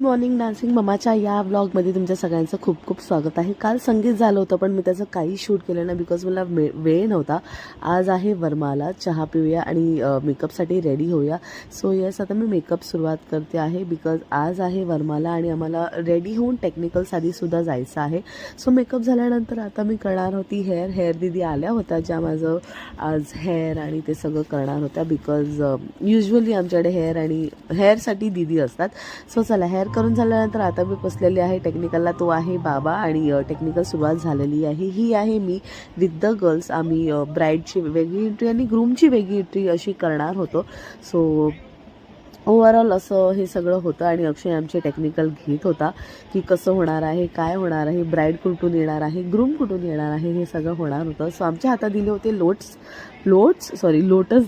Morning dancing ममाच्या या व्लॉगमध्ये तुमच्या सगळ्यांचं खूप खूप स्वागत आहे. काल संगीत झालं होतं पण मी त्याचं काही शूट केलं नाही बिकॉज मला वेळ नव्हता. आज आहे वरमाला, चहा पिऊया आणि मेकअपसाठी रेडी होऊया. सो येस, आता मी मेकअप सुरुवात करते आहे बिकॉज आज आहे वरमाला आणि आम्हाला रेडी होऊन टेक्निकल साडीसुद्धा जायचं आहे. सो मेकअप झाल्यानंतर आता मी करणार होती हेअर दीदी आल्या होत्या ज्या माझं आज हेअर आणि ते सगळं करणार होत्या बिकॉज युजली आमच्याकडे हेअरसाठी दीदी असतात. सो चला, हेअर करून झाल्यानंतर आता मी बसलेली आहे टेक्निकलला. तो आहे बाबा आणि टेक्निकल सुरुवात झालेली आहे. ही आहे मी विथ द गर्ल्स. आम्ही ब्राईडची वेगळी एंट्री आणि ग्रूमची वेगळी एंट्री अशी करणार होतो. सो ओव्हरऑल असं हे सगळं होतं आणि अक्षय आमचे टेक्निकल घेत होता की कसं होणार आहे, काय होणार आहे, ब्राईड कुठून येणार आहे, ग्रूम कुठून येणार आहे, हे सगळं होणार होतं. सो आमच्या हातात दिले होते लोटस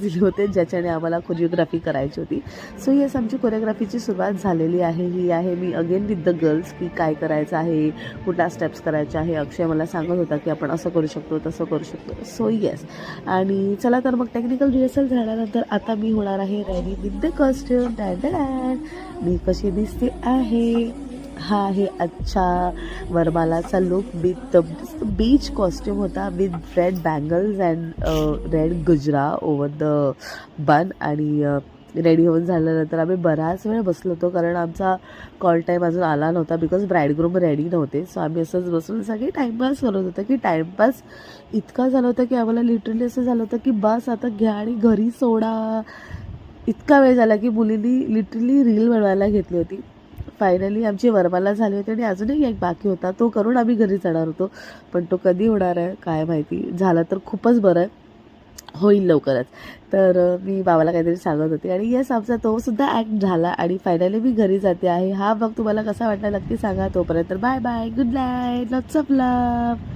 दिले होते ज्याच्याने आम्हाला कोरिओग्राफी करायची होती. सो येस, आमची कोरिओग्राफीची सुरुवात झालेली आहे. ही आहे me again with the girls की काय करायचं आहे, कुठल्या स्टेप्स करायच्या आहे. अक्षय मला सांगत होता की आपण असं करू शकतो, तसं करू शकतो. सो येस, आणि चला तर मग टेक्निकल रिहर्सल झाल्यानंतर आता मी होणार आहे रेडी विथ द कॉस्ट्यूम. मी कशी दिसते आहे, हा आहे अच्छा वरमालाचा लुक विथ बीच कॉस्ट्यूम होता with red bangles and red गुजरा ओव्हर द बन. आणि रेडी होऊन झाल्यानंतर आम्ही बराच वेळ बसलो होतो कारण आमचा कॉल टाईम अजून आला नव्हता बिकॉज ब्राईडग्रूम रेडी नव्हते. सो आम्ही असंच बसून सगळे टाईमपास करत होतो की टाईमपास इतका झाला होता की आम्हाला लिटरली असं झालं होतं की बस आता घ्या आणि घरी सोडा. इतका वेळ झाला की मुलींनी लिटरली रील बनवायला घेतली होती. फायनली आमची वरमाला झाली होती आणि अजूनही एक बाकी होता, तो करून आम्ही घरी जाणार होतो. पण तो कधी होणार आहे काय माहिती. झाला तर खूपच बरं आहे, होईल लवकरच. तर मी बाबाला काहीतरी सांगत होते आणि येस, आमचा तो सुद्धा ॲक्ट झाला आणि फायनली मी घरी जाते आहे. हा ब्लॉग तुम्हाला कसा वाटला नक्की सांगा. तोपर्यंत bye bye, good night, lots of love.